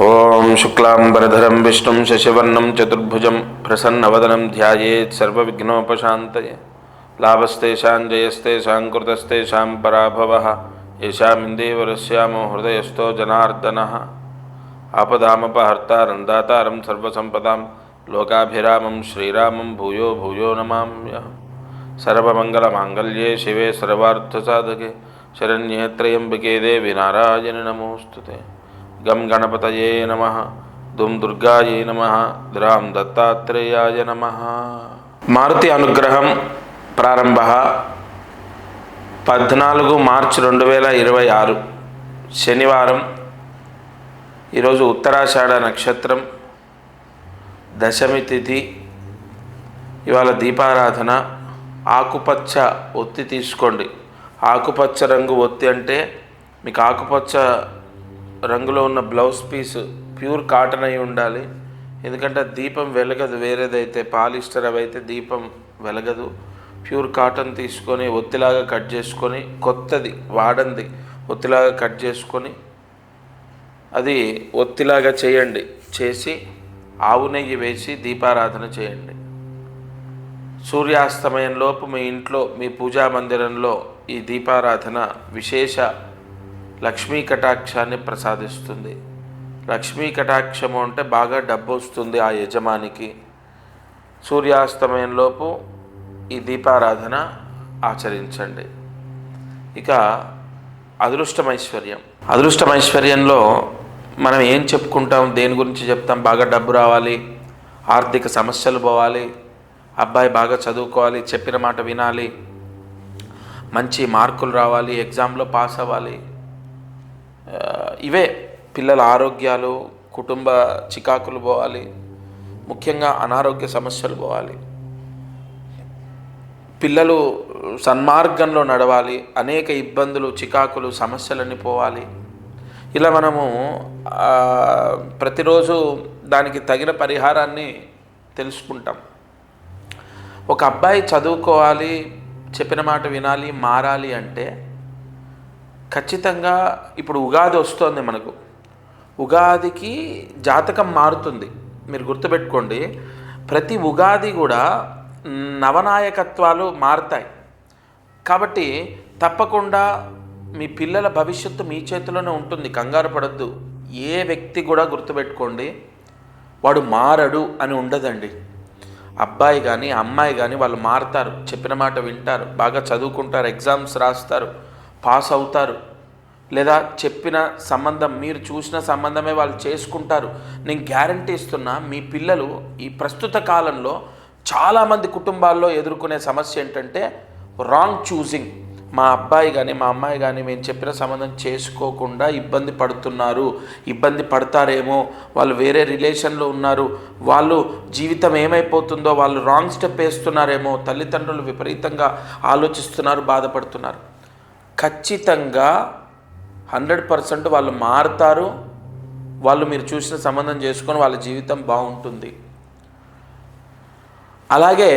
ఓం శుక్లాంబరధరం విష్ణుం శశివర్ణం చతుర్భుజం ప్రసన్నవదనం ధ్యాయేత్ సర్వవిఘ్నోపశాంతయే లాభస్తేషాం జయస్తేషాం కృతస్తేషాం పరాభవః ఏషామిందేవరస్యామో హృదయస్థో జనార్దనః ఆపదామపహర్తారం దాతారం సర్వసంపదాం లోకాభిరామం శ్రీరామం భూయో భూయో నమామ్యహం. సర్వమంగళమాంగళ్యే శివే సర్వార్థసాధకే శరణ్యే త్రయంబకే దేవి నారాయణి నమోస్తుతే. గం గణపతయే నమః, దుం దుర్గాయే నమః, ద్రాం దత్తాత్రేయాయ నమః. మారుతి అనుగ్రహం ప్రారంభ 14 మార్చి 2026 శనివారం. ఈరోజు ఉత్తరాషాఢ నక్షత్రం, దశమి తిథి. ఇవాళ దీపారాధన. ఆకుపచ్చ ఒత్తి తీసుకోండి. ఆకుపచ్చ రంగు ఒత్తి అంటే మీకు ఆకుపచ్చ రంగులో ఉన్న బ్లౌజ్ పీస్ ప్యూర్ కాటన్ అయి ఉండాలి. ఎందుకంటే దీపం వెలగదు. వేరేదైతే పాలిస్టర్ అవైతే దీపం వెలగదు. ప్యూర్ కాటన్ తీసుకొని ఒత్తిలాగా కట్ చేసుకొని, కొత్తది వాడంది ఒత్తిలాగా కట్ చేసుకొని అది ఒత్తిలాగా చేయండి. చేసి ఆవు నెయ్యి వేసి దీపారాధన చేయండి. సూర్యాస్తమయంలోపు మీ ఇంట్లో, మీ పూజా మందిరంలో ఈ దీపారాధన విశేష లక్ష్మీ కటాక్షాన్ని ప్రసాదిస్తుంది. లక్ష్మీ కటాక్షము అంటే బాగా డబ్బు వస్తుంది ఆ యజమానికి. సూర్యాస్తమయంలోపు ఈ దీపారాధన ఆచరించండి. ఇక అదృష్టమైశ్వర్యం. అదృష్టమైశ్వర్యంలో మనం ఏం చెప్పుకుంటాం, దేని గురించి చెప్తాం? బాగా డబ్బు రావాలి, ఆర్థిక సమస్యలు పోవాలి, అబ్బాయి బాగా చదువుకోవాలి, చెప్పిన మాట వినాలి, మంచి మార్కులు రావాలి, ఎగ్జామ్లో పాస్ అవ్వాలి. ఇవే పిల్లల ఆరోగ్యాలు, కుటుంబ చికాకులు పోవాలి, ముఖ్యంగా అనారోగ్య సమస్యలు పోవాలి, పిల్లలు సన్మార్గంలో నడవాలి, అనేక ఇబ్బందులు, చికాకులు, సమస్యలన్నీ పోవాలి. ఇలా మనము ప్రతిరోజు దానికి తగిన పరిహారాన్ని తెలుసుకుంటాం. ఒక అబ్బాయి చదువుకోవాలి, చెప్పిన మాట వినాలి, మారాలి అంటే ఖచ్చితంగా ఇప్పుడు ఉగాది వస్తుంది మనకు. ఉగాదికి జాతకం మారుతుంది. మీరు గుర్తుపెట్టుకోండి, ప్రతి ఉగాది కూడా నవనాయకత్వాలు మారుతాయి. కాబట్టి తప్పకుండా మీ పిల్లల భవిష్యత్తు మీ చేతిలోనే ఉంటుంది. కంగారు పడద్దు. ఏ వ్యక్తి కూడా గుర్తుపెట్టుకోండి, వాడు మారడు అని ఉండదండి. అబ్బాయి కానీ అమ్మాయి కానీ వాళ్ళు మారుతారు, చెప్పిన మాట వింటారు, బాగా చదువుకుంటారు, ఎగ్జామ్స్ రాస్తారు, పాస్ అవుతారు. లేదా చెప్పిన సంబంధం, మీరు చూసిన సంబంధమే వాళ్ళు చేసుకుంటారు. నేను గ్యారంటీ ఇస్తున్నా. మీ పిల్లలు ఈ ప్రస్తుత కాలంలో చాలామంది కుటుంబాల్లో ఎదుర్కొనే సమస్య ఏంటంటే రాంగ్ చూసింగ్. మా అబ్బాయి కానీ మా అమ్మాయి కానీ మేము చెప్పిన సంబంధం చేసుకోకుండా ఇబ్బంది పడుతున్నారు, ఇబ్బంది పడతారేమో, వాళ్ళు వేరే రిలేషన్లో ఉన్నారు, వాళ్ళు జీవితం ఏమైపోతుందో, వాళ్ళు రాంగ్ స్టెప్ వేస్తున్నారేమో, తల్లిదండ్రులు విపరీతంగా ఆలోచిస్తున్నారు, బాధపడుతున్నారు. ఖచ్చితంగా 100% వాళ్ళు మారుతారు. వాళ్ళు మీరు చూసిన సంబంధం చేసుకొని వాళ్ళ జీవితం బాగుంటుంది. అలాగే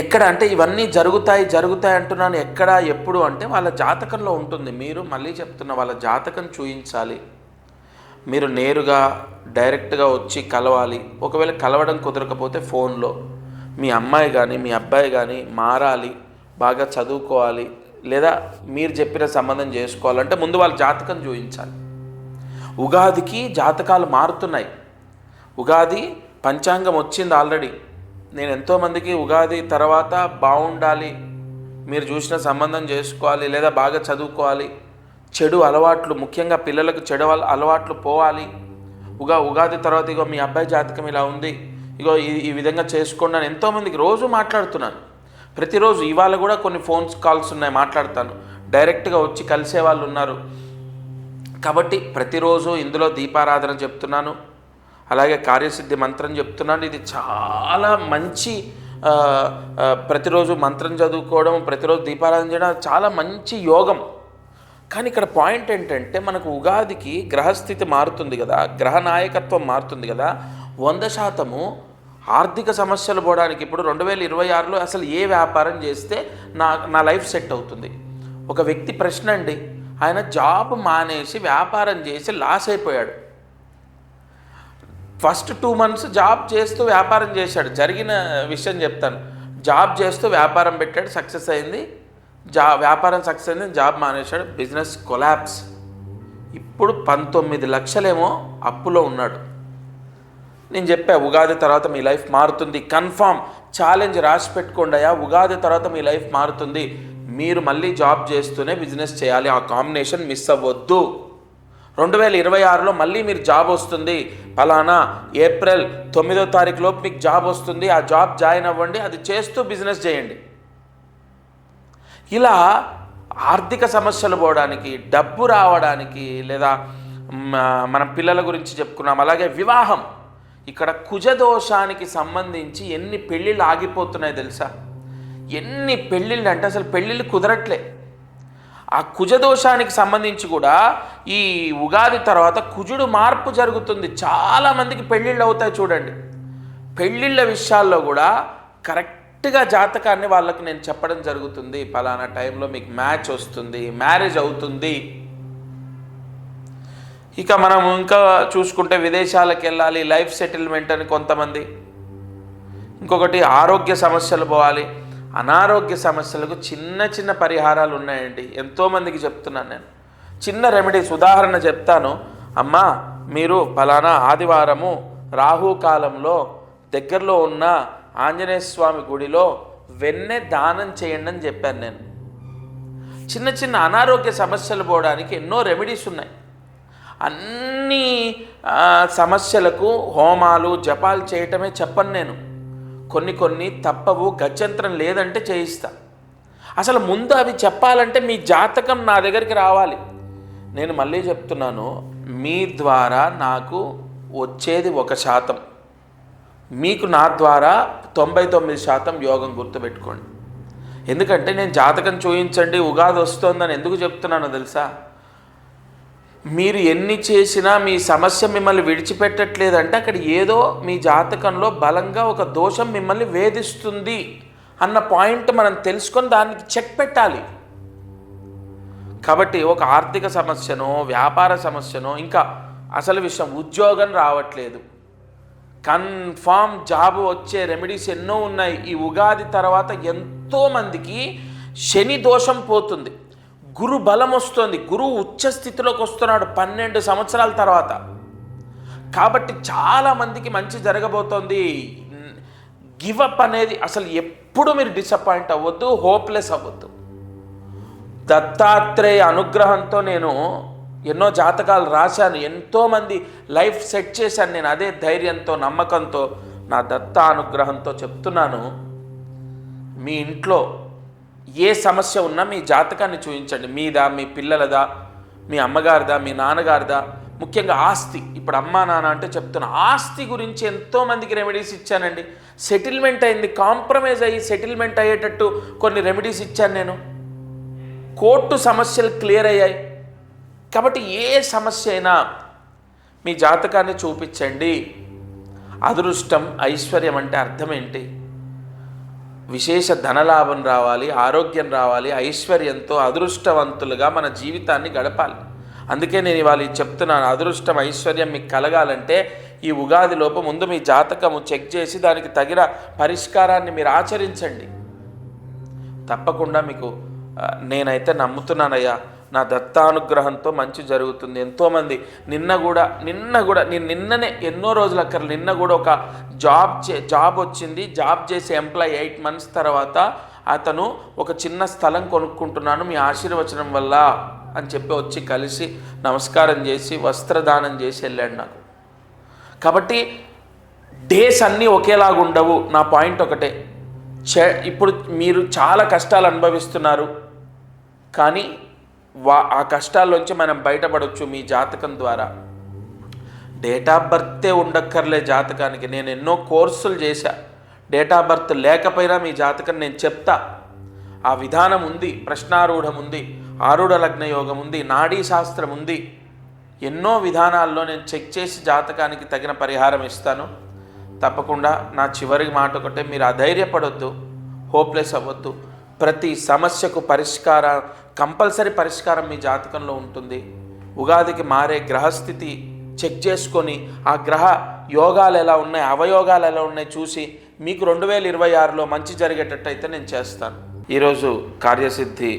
ఎక్కడ అంటే ఇవన్నీ జరుగుతాయి అంటున్నాను. ఎక్కడ, ఎప్పుడు అంటే వాళ్ళ జాతకంలో ఉంటుంది. మీరు మళ్ళీ చెప్తున్న, వాళ్ళ జాతకం చూయించాలి. మీరు నేరుగా డైరెక్ట్గా వచ్చి కలవాలి. ఒకవేళ కలవడం కుదరకపోతే ఫోన్లో మీ అమ్మాయి కానీ మీ అబ్బాయి కానీ మారాలి, బాగా చదువుకోవాలి, లేదా మీరు చెప్పిన సంబంధం చేసుకోవాలంటే ముందు వాళ్ళ జాతకం చూపించాలి. ఉగాదికి జాతకాలు మారుతున్నాయి. ఉగాది పంచాంగం వచ్చింది ఆల్రెడీ. నేను ఎంతోమందికి ఉగాది తర్వాత బాగుండాలి, మీరు చూసిన సంబంధం చేసుకోవాలి, లేదా బాగా చదువుకోవాలి, చెడు అలవాట్లు, ముఖ్యంగా పిల్లలకు చెడు అలవాట్లు పోవాలి, ఉగాది తర్వాత ఇగో మీ అబ్బాయి జాతకం ఇలా ఉంది, ఇగో ఈ విధంగా చేసుకోండి అని ఎంతోమందికి రోజు మాట్లాడుతున్నాను. ప్రతిరోజు ఇవాళ కూడా కొన్ని ఫోన్స్ కాల్స్ ఉన్నాయి, మాట్లాడతాను. డైరెక్ట్గా వచ్చి కలిసే వాళ్ళు ఉన్నారు. కాబట్టి ప్రతిరోజు ఇందులో దీపారాధన చెప్తున్నాను, అలాగే కార్యసిద్ధి మంత్రం చెప్తున్నాను. ఇది చాలా మంచి, ప్రతిరోజు మంత్రం చదువుకోవడం, ప్రతిరోజు దీపారాధన చేయడం చాలా మంచి యోగం. కానీ ఇక్కడ పాయింట్ ఏంటంటే మనకు ఉగాదికి గ్రహస్థితి మారుతుంది కదా, గ్రహ నాయకత్వం మారుతుంది కదా. 100% ఆర్థిక సమస్యలు పోవడానికి ఇప్పుడు 2026లో అసలు ఏ వ్యాపారం చేస్తే నా లైఫ్ సెట్ అవుతుంది? ఒక వ్యక్తి ప్రశ్న అండి, ఆయన జాబ్ మానేసి వ్యాపారం చేసి లాస్ అయిపోయాడు. ఫస్ట్ 2 months జాబ్ చేస్తూ వ్యాపారం చేశాడు. జరిగిన విషయం చెప్తాను. జాబ్ చేస్తూ వ్యాపారం పెట్టాడు, సక్సెస్ అయింది. వ్యాపారం సక్సెస్ అయింది, జాబ్ మానేశాడు, బిజినెస్ కొలాప్స్. ఇప్పుడు 19 లక్షలేమో అప్పులో ఉన్నాడు. నేను చెప్పా ఉగాది తర్వాత మీ లైఫ్ మారుతుంది, కన్ఫామ్ ఛాలెంజ్ రాసి పెట్టుకోండి అయ్యా, ఉగాది తర్వాత మీ లైఫ్ మారుతుంది. మీరు మళ్ళీ జాబ్ చేస్తూనే బిజినెస్ చేయాలి, ఆ కాంబినేషన్ మిస్ అవ్వద్దు. 2026లో మళ్ళీ మీరు జాబ్ వస్తుంది, ఫలానా ఏప్రిల్ 9వ తారీఖు లోపు మీకు జాబ్ వస్తుంది, ఆ జాబ్ జాయిన్ అవ్వండి, అది చేస్తూ బిజినెస్ చేయండి. ఇలా ఆర్థిక సమస్యలు పోవడానికి, డబ్బు రావడానికి, లేదా మనం పిల్లల గురించి చెప్పుకున్నాం, అలాగే వివాహం. ఇక్కడ కుజదోషానికి సంబంధించి ఎన్ని పెళ్ళిళ్ళు ఆగిపోతున్నాయి తెలుసా? ఎన్ని పెళ్ళిళ్ళు అంటే అసలు పెళ్ళిళ్ళు కుదరట్లే. ఆ కుజదోషానికి సంబంధించి కూడా ఈ ఉగాది తర్వాత కుజుడు మార్పు జరుగుతుంది. చాలామందికి పెళ్ళిళ్ళు అవుతాయి చూడండి. పెళ్ళిళ్ళ విషయాల్లో కూడా కరెక్ట్గా జాతకాన్ని వాళ్ళకి నేను చెప్పడం జరుగుతుంది. పలానా టైంలో మీకు మ్యాచ్ వస్తుంది, మ్యారేజ్ అవుతుంది. ఇక మనం ఇంకా చూసుకుంటే విదేశాలకు వెళ్ళాలి, లైఫ్ సెటిల్మెంట్ అని కొంతమంది. ఇంకొకటి ఆరోగ్య సమస్యలు పోవాలి. అనారోగ్య సమస్యలకు చిన్న చిన్న పరిహారాలు ఉన్నాయండి. ఎంతోమందికి చెప్తున్నాను నేను. చిన్న రెమెడీస్ ఉదాహరణ చెప్తాను. అమ్మా, మీరు ఫలానా ఆదివారము రాహుకాలంలో దగ్గరలో ఉన్న ఆంజనేయ స్వామి గుడిలో వెన్నె దానం చేయండి అని చెప్పాను నేను. చిన్న చిన్న అనారోగ్య సమస్యలు పోవడానికి ఎన్నో రెమెడీస్ ఉన్నాయి. అన్ని సమస్యలకు హోమాలు జపాలు చేయటమే చెప్పను నేను. కొన్ని తప్పవు, గత్యంతరం లేదంటే చేయిస్తా. అసలు ముందు అవి చెప్పాలంటే మీ జాతకం నా దగ్గరికి రావాలి. నేను మళ్ళీ చెప్తున్నాను, మీ ద్వారా నాకు వచ్చేది 1%, మీకు నా ద్వారా 99% యోగం. గుర్తుపెట్టుకోండి. ఎందుకంటే నేను జాతకం చూయించండి ఉగాది వస్తుందని ఎందుకు చెప్తున్నానో తెలుసా? మీరు ఎన్ని చేసినా మీ సమస్య మిమ్మల్ని విడిచిపెట్టట్లేదంటే అక్కడ ఏదో మీ జాతకంలో బలంగా ఒక దోషం మిమ్మల్ని వేధిస్తుంది అన్న పాయింట్ మనం తెలుసుకొని దానికి చెక్ పెట్టాలి. కాబట్టి ఒక ఆర్థిక సమస్యనో, వ్యాపార సమస్యనో, ఇంకా అసలు విషయం ఉద్యోగం రావట్లేదు, కన్ఫామ్ జాబ్ వచ్చే రెమెడీస్ ఎన్నో ఉన్నాయి. ఈ ఉగాది తర్వాత ఎంతోమందికి శని దోషం పోతుంది, గురు బలం వస్తుంది, గురువు ఉచ్చ స్థితిలోకి వస్తున్నాడు 12 సంవత్సరాల తర్వాత. కాబట్టి చాలామందికి మంచి జరగబోతోంది. గివప్ అనేది అసలు ఎప్పుడు మీరు డిసప్పాయింట్ అవ్వద్దు, హోప్లెస్ అవ్వద్దు. దత్తాత్రేయ అనుగ్రహంతో నేను ఎన్నో జాతకాలు రాశాను, ఎంతోమంది లైఫ్ సెట్ చేశాను నేను. అదే ధైర్యంతో, నమ్మకంతో, నా దత్త అనుగ్రహంతో చెప్తున్నాను. మీ ఇంట్లో ఏ సమస్య ఉన్నా మీ జాతకాన్ని చూపించండి. మీదా, మీ పిల్లలదా, మీ అమ్మగారిదా, మీ నాన్నగారిదా, ముఖ్యంగా ఆస్తి. ఇప్పుడు అమ్మా నాన్న అంటే చెప్తున్నా, ఆస్తి గురించి ఎంతోమందికి రెమెడీస్ ఇచ్చానండి. సెటిల్మెంట్ అయింది, కాంప్రమైజ్ అయ్యి సెటిల్మెంట్ అయ్యేటట్టు కొన్ని రెమెడీస్ ఇచ్చాను నేను. కోర్టు సమస్యలు క్లియర్ అయ్యాయి. కాబట్టి ఏ సమస్య అయినా మీ జాతకాన్ని చూపించండి. అదృష్టం, ఐశ్వర్యం అంటే అర్థం ఏంటి? విశేష ధనలాభం రావాలి, ఆరోగ్యం రావాలి, ఐశ్వర్యంతో అదృష్టవంతులుగా మన జీవితాన్ని గడపాలి. అందుకే నేను ఇవాళ చెప్తున్నాను, అదృష్టం ఐశ్వర్యం మీకు కలగాలంటే ఈ ఉగాది లోపు ముందు మీ జాతకము చెక్ చేసి దానికి తగిన పరిష్కారాన్ని మీరు ఆచరించండి. తప్పకుండా మీకు నేనైతే నమ్ముతున్నానయ్యా, నా దత్తానుగ్రహంతో మంచి జరుగుతుంది. ఎంతోమంది నిన్న కూడా నేను నిన్ననే ఎన్నో రోజులు అక్కర్లేదు, నిన్న కూడా ఒక జాబ్ వచ్చింది. జాబ్ చేసే ఎంప్లాయ్ 8 months తర్వాత అతను ఒక చిన్న స్థలం కొనుక్కుంటున్నాను మీ ఆశీర్వచనం వల్ల అని చెప్పి వచ్చి కలిసి నమస్కారం చేసి వస్త్రదానం చేసి వెళ్ళాడు నాకు. కాబట్టి డేస్ అన్నీ ఒకేలాగా ఉండవు. నా పాయింట్ ఒకటే, ఇప్పుడు మీరు చాలా కష్టాలు అనుభవిస్తున్నారు, కానీ ఆ కష్టాల్లోంచి మనం బయటపడవచ్చు మీ జాతకం ద్వారా. డేట్ ఆఫ్ బర్తే ఉండక్కర్లే జాతకానికి. నేను ఎన్నో కోర్సులు చేశా. డేట్ ఆఫ్ బర్త్ లేకపోయినా మీ జాతకం నేను చెప్తా. ఆ విధానం ఉంది, ప్రశ్నారూఢం ఉంది, ఆరుఢ లగ్న యోగం ఉంది, నాడీ శాస్త్రం ఉంది. ఎన్నో విధానాల్లో నేను చెక్ చేసి జాతకానికి తగిన పరిహారం ఇస్తాను. తప్పకుండా నా చివరి మాట ఒకటే, మీరు అధైర్యపడొద్దు, హోప్లెస్ అవ్వద్దు. ప్రతి సమస్యకు కంపల్సరీ పరిష్కారం మీ జాతకంలో ఉంటుంది. ఉగాదికి మారే గ్రహస్థితి చెక్ చేసుకొని ఆ గ్రహ యోగాలు ఎలా ఉన్నాయి, అవయోగాలు ఎలా ఉన్నాయి చూసి మీకు 2026లో మంచి జరిగేటట్టయితే నేను చేస్తాను. ఈరోజు కార్యసిద్ధి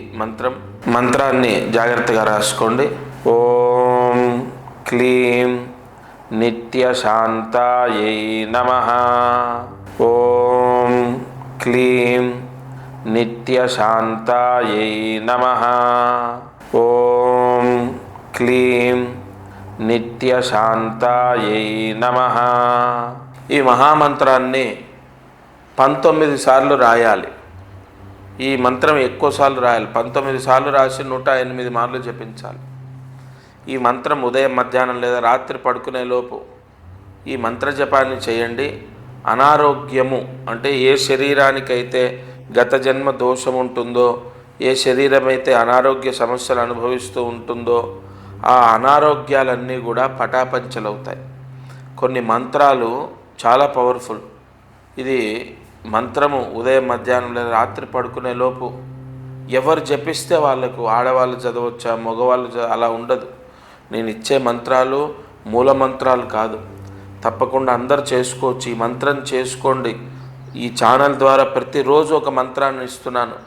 మంత్రాన్ని జాగ్రత్తగా రాసుకోండి. ఓం క్లీం నిత్యశాంతాయై నమః. ఓం క్లీం నిత్యశాంతాయై నమః. ఓం క్లీం నిత్యశాంతాయై నమః. ఈ మహామంత్రాన్ని 19 సార్లు రాయాలి. ఈ మంత్రం ఎక్కువసార్లు రాయాలి. 19 సార్లు రాసి 108 మార్లు జపించాలి. ఈ మంత్రం ఉదయం, మధ్యాహ్నం లేదా రాత్రి పడుకునే లోపు ఈ మంత్ర జపాన్ని చేయండి. అనారోగ్యము అంటే ఏ శరీరానికైతే గత జన్మ దోషం ఉంటుందో, ఏ శరీరం అయితే అనారోగ్య సమస్యలు అనుభవిస్తూ ఉంటుందో ఆ అనారోగ్యాలన్నీ కూడా పటాపంచలవుతాయి. కొన్ని మంత్రాలు చాలా పవర్ఫుల్. ఇది మంత్రము ఉదయం, మధ్యాహ్నం లేదా రాత్రి పడుకునే లోపు ఎవరు జపిస్తే వాళ్ళకు, ఆడవాళ్ళు చదవచ్చా, మగవాళ్ళు అలా ఉండదు. నేను ఇచ్చే మంత్రాలు మూల మంత్రాలు కాదు. తప్పకుండా అందరు చేసుకోవచ్చు. ఈ మంత్రం చేసుకోండి. ఈ ఛానల్ ద్వారా ప్రతిరోజు ఒక మంత్రాన్ని ఇస్తున్నాను.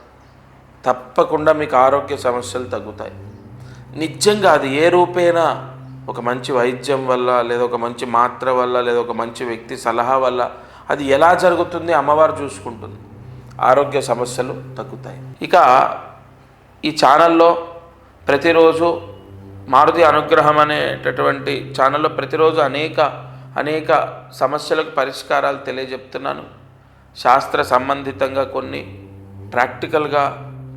తప్పకుండా మీకు ఆరోగ్య సమస్యలు తగ్గుతాయి. నిజంగా అది ఏ రూపేనా, ఒక మంచి వైద్యం వల్ల, లేదా ఒక మంచి మాత్ర వల్ల, లేదా ఒక మంచి వ్యక్తి సలహా వల్ల అది ఎలా జరుగుతుంది అమ్మవారు చూసుకుంటుంది. ఆరోగ్య సమస్యలు తగ్గుతాయి. ఇక ఈ ఛానల్లో ప్రతిరోజు మారుతి అనుగ్రహం అనేటటువంటి ఛానల్లో ప్రతిరోజు అనేక సమస్యలకు పరిష్కారాలు తెలియజెప్తున్నాను. శాస్త్ర సంబంధితంగా కొన్ని, ప్రాక్టికల్గా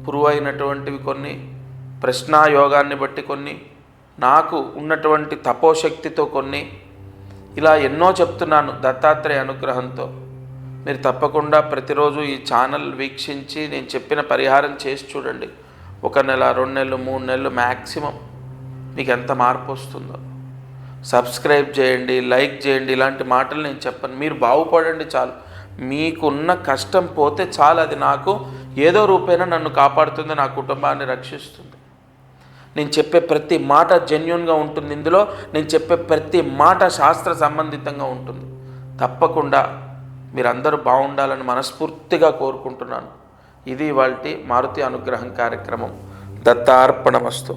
ప్రూవ్ అయినటువంటివి కొన్ని, ప్రశ్నాయోగాన్ని బట్టి కొన్ని, నాకు ఉన్నటువంటి తపోశక్తితో కొన్ని, ఇలా ఎన్నో చెప్తున్నాను దత్తాత్రేయ అనుగ్రహంతో. మీరు తప్పకుండా ప్రతిరోజు ఈ ఛానల్ వీక్షించి నేను చెప్పిన పరిహారం చేసి చూడండి. 1 నెల, 2 నెలలు, 3 నెలలు మ్యాక్సిమం మీకు ఎంత మార్పు వస్తుందో. సబ్స్క్రైబ్ చేయండి, లైక్ చేయండి. ఇలాంటి మాటలు నేను చెప్పను. మీరు బాగుపడండి చాలు. మీకున్న కష్టం పోతే చాలు. అది నాకు ఏదో రూపేణా నన్ను కాపాడుతుంది, నా కుటుంబాన్ని రక్షిస్తుంది. నేను చెప్పే ప్రతి మాట జెన్యూన్గా ఉంటుంది. ఇందులో నేను చెప్పే ప్రతి మాట శాస్త్ర సంబంధితంగా ఉంటుంది. తప్పకుండా మీరందరూ బాగుండాలని మనస్ఫూర్తిగా కోరుకుంటున్నాను. ఇది ఇవాల్టి మారుతి అనుగ్రహం కార్యక్రమం. దత్తార్పణమస్తు.